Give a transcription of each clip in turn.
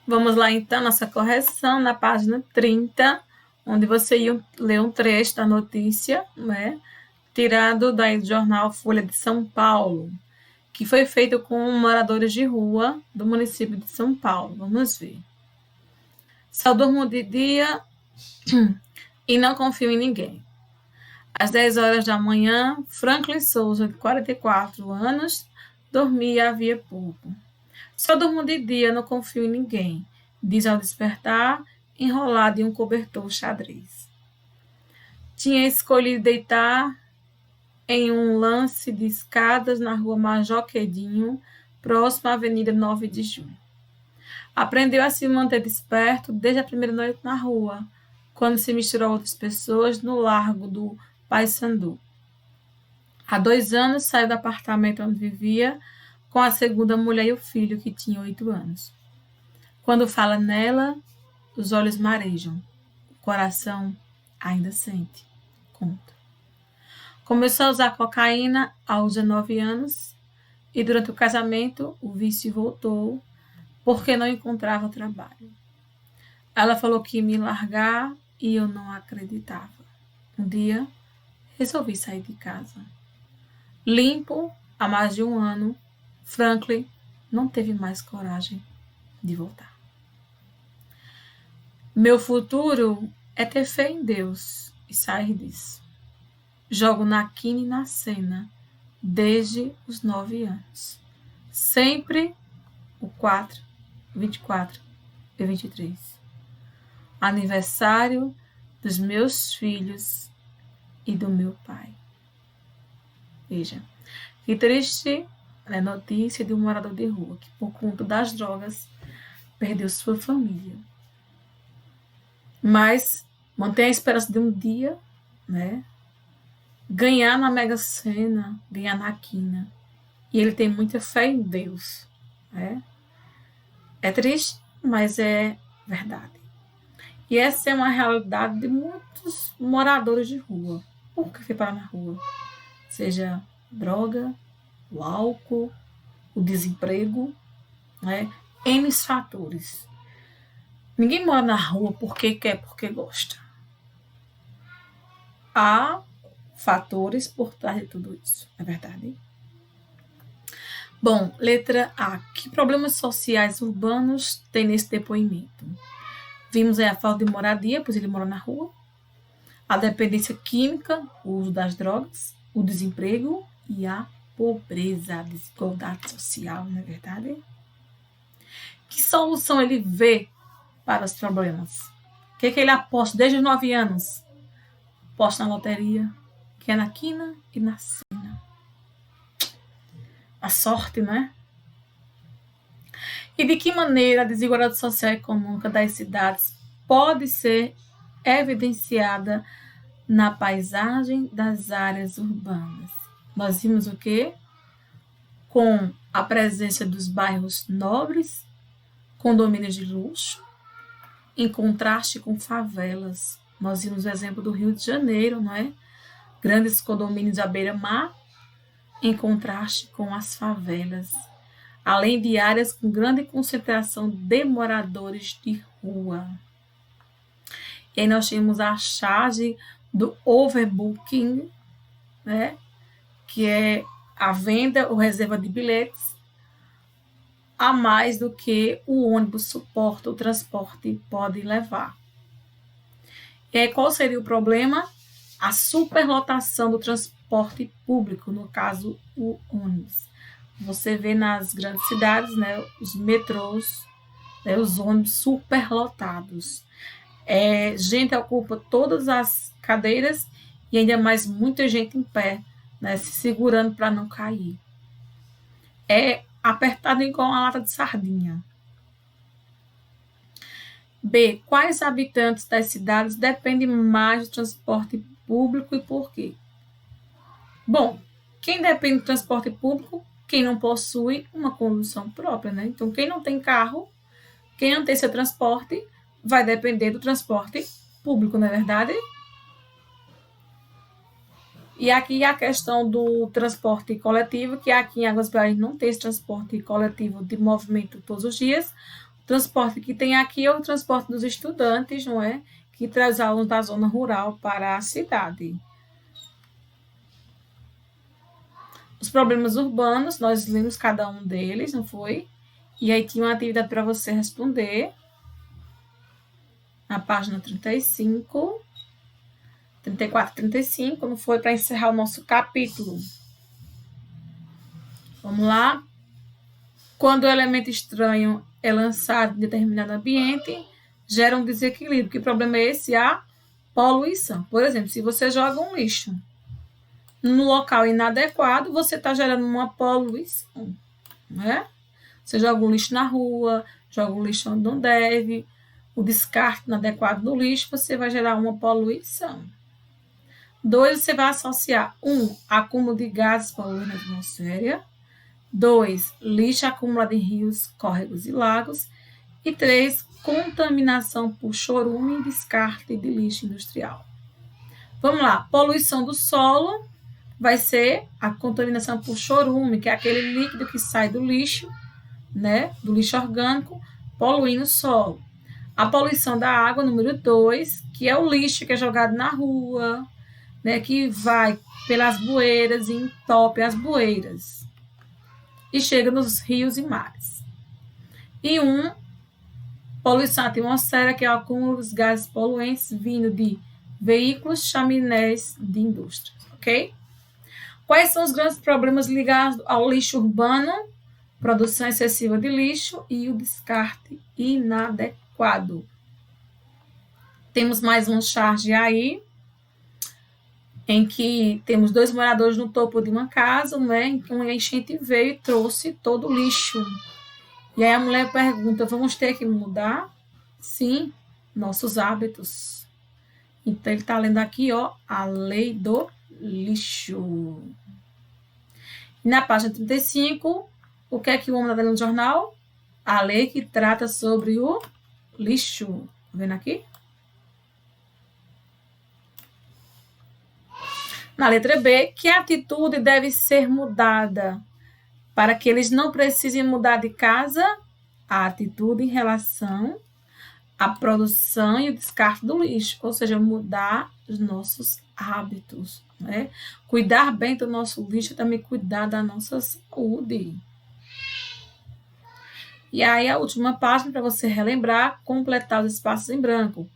Vamos lá, então, nossa correção na página 30, onde você ia ler um trecho da notícia, né, tirado do jornal Folha de São Paulo, que foi feito com moradores de rua do município de São Paulo. Vamos ver. Só durmo de dia e não confio em ninguém. Às 10 horas da manhã, Franklin Souza, de 44 anos, dormia havia pouco. Só durmo de dia, não confio em ninguém, diz ao despertar, enrolado em um cobertor xadrez. Tinha escolhido deitar em um lance de escadas na rua Major Quedinho, próximo à Avenida 9 de Junho. Aprendeu a se manter desperto desde a primeira noite na rua, quando se misturou a outras pessoas no largo do Paissandu. Há 2 anos saiu do apartamento onde vivia com a segunda mulher e o filho, que tinha 8 anos. Quando fala nela, os olhos marejam, o coração ainda sente, conta. Começou a usar cocaína aos 19 anos e durante o casamento o vício voltou porque não encontrava trabalho. Ela falou que ia me largar e eu não acreditava. Um dia, resolvi sair de casa. Limpo há mais de 1 ano, Franklin não teve mais coragem de voltar. Meu futuro é ter fé em Deus e sair disso. Jogo na quina e na cena desde os 9 anos. Sempre o 4, 24 e 23. Aniversário dos meus filhos e do meu pai. Veja, que triste notícia de um morador de rua que, por conta das drogas, perdeu sua família. Mas mantém a esperança de um dia, né, ganhar na Mega Sena, ganhar na quina. E ele tem muita fé em Deus. Né? É triste, mas é verdade. E essa é uma realidade de muitos moradores de rua. Por que foi parar na rua? Seja droga, o álcool, o desemprego, né? N fatores. Ninguém mora na rua porque quer, porque gosta. Há fatores por trás de tudo isso, é verdade? Bom, letra A. Que problemas sociais urbanos tem nesse depoimento? Vimos aí a falta de moradia, pois ele mora na rua, a dependência química, o uso das drogas, o desemprego e a pobreza, a desigualdade social, não é verdade? Que solução ele vê para os problemas? O que ele aposta desde os 9 anos? Aposta na loteria, que é na quina e na cena. A sorte, não é? E de que maneira a desigualdade social e econômica das cidades pode ser evidenciada na paisagem das áreas urbanas? Nós vimos o quê? Com a presença dos bairros nobres, condomínios de luxo, em contraste com favelas. Nós vimos o exemplo do Rio de Janeiro, não é? Grandes condomínios à beira-mar, em contraste com as favelas, além de áreas com grande concentração de moradores de rua. E aí nós temos a charge do overbooking, né? Que é a venda ou reserva de bilhetes a mais do que o ônibus suporta, o transporte pode levar. E aí qual seria o problema? A superlotação do transporte público, no caso o ônibus. Você vê nas grandes cidades, né, os metrôs, né, os ônibus superlotados. Gente ocupa todas as cadeiras e ainda mais muita gente em pé, né, se segurando para não cair. É apertado igual uma lata de sardinha. B. Quais habitantes das cidades dependem mais do transporte público e por quê? Bom, quem depende do transporte público? Quem não possui uma condução própria, né? Então, quem não tem carro, quem não tem seu transporte, vai depender do transporte público, não é verdade? E aqui a questão do transporte coletivo, que aqui em Águas Belas não tem esse transporte coletivo de movimento todos os dias. O transporte que tem aqui é o transporte dos estudantes, não é? Que traz os alunos da zona rural para a cidade. Os problemas urbanos, nós lemos cada um deles, não foi? E aí tinha uma atividade para você responder. Na página 34, 35, não foi? Para encerrar o nosso capítulo. Vamos lá. Quando o elemento estranho é lançado em determinado ambiente, gera um desequilíbrio. Que problema é esse? A poluição. Por exemplo, se você joga um lixo no local inadequado, você está gerando uma poluição, né? Você joga um lixo na rua, joga um lixo onde não deve, o descarte inadequado do lixo, você vai gerar uma poluição. 2, você vai associar 1, acúmulo de gases poluentes na atmosfera. 2, lixo acumulado em rios, córregos e lagos. E 3, contaminação por chorume e descarte de lixo industrial. Vamos lá, poluição do solo vai ser a contaminação por chorume, que é aquele líquido que sai do lixo, né, do lixo orgânico, poluindo o solo. A poluição da água, número 2, que é o lixo que é jogado na rua, né, que vai pelas bueiras e entope as bueiras e chega nos rios e mares. E 1, poluição atmosférica, que é o acúmulo dos gases poluentes vindo de veículos, chaminés de indústrias, ok? Quais são os grandes problemas ligados ao lixo urbano? Produção excessiva de lixo e o descarte inadequado. Temos mais uma charge aí, em que temos 2 moradores no topo de uma casa, né, em que uma enchente veio e trouxe todo o lixo. E aí a mulher pergunta, vamos ter que mudar? Sim, nossos hábitos. Então ele está lendo aqui, ó, a lei do lixo. E na página 35, o que é que o homem está lendo no jornal? A lei que trata sobre o lixo. Tá vendo aqui? Na letra B, que atitude deve ser mudada para que eles não precisem mudar de casa? A atitude em relação à produção e o descarte do lixo, ou seja, mudar os nossos hábitos, né? Cuidar bem do nosso lixo, também cuidar da nossa saúde. E aí a última página para você relembrar, completar os espaços em branco.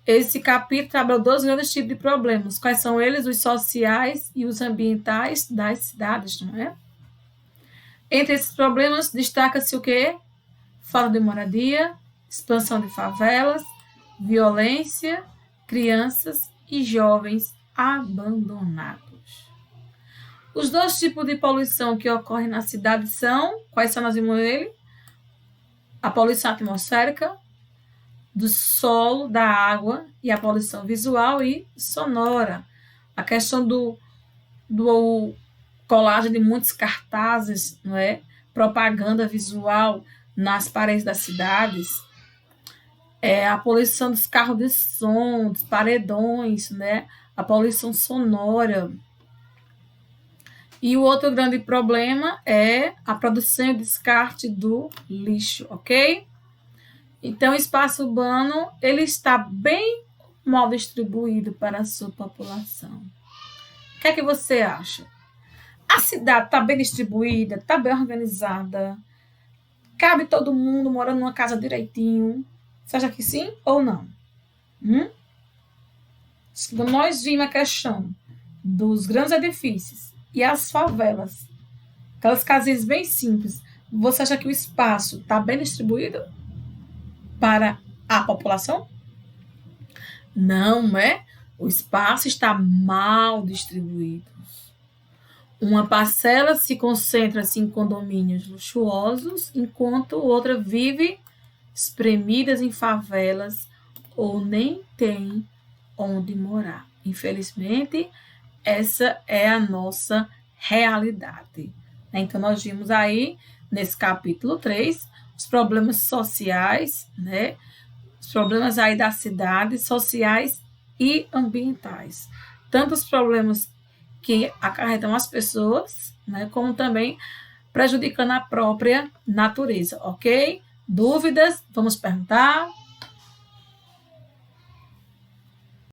Esse capítulo trabalha 2 grandes tipos de problemas. Quais são eles? Os sociais e os ambientais das cidades, não é? Entre esses problemas, destaca-se o quê? Falta de moradia, expansão de favelas, violência, crianças e jovens abandonados. Os 2 tipos de poluição que ocorrem na cidade são, quais são, nós vimos ele? A poluição atmosférica, do solo, da água e a poluição visual e sonora. A questão do colagem de muitos cartazes, não é? Propaganda visual nas paredes das cidades. A poluição dos carros de som, dos paredões, né? A poluição sonora. E o outro grande problema é a produção e descarte do lixo, ok? Então, o espaço urbano, ele está bem mal distribuído para a sua população. O que é que você acha? A cidade está bem distribuída, está bem organizada, cabe todo mundo morando numa casa direitinho. Você acha que sim ou não? Se nós vimos a questão dos grandes edifícios e as favelas, aquelas casinhas bem simples, você acha que o espaço está bem distribuído para a população? Não é? O espaço está mal distribuído. Uma parcela se concentra-se em condomínios luxuosos, enquanto outra vive espremidas em favelas ou nem tem onde morar. Infelizmente, essa é a nossa realidade. Então, nós vimos aí, nesse capítulo 3, os problemas sociais, né? Os problemas aí da cidade, sociais e ambientais. Tanto os problemas que acarretam as pessoas, né? Como também prejudicando a própria natureza, ok? Dúvidas? Vamos perguntar?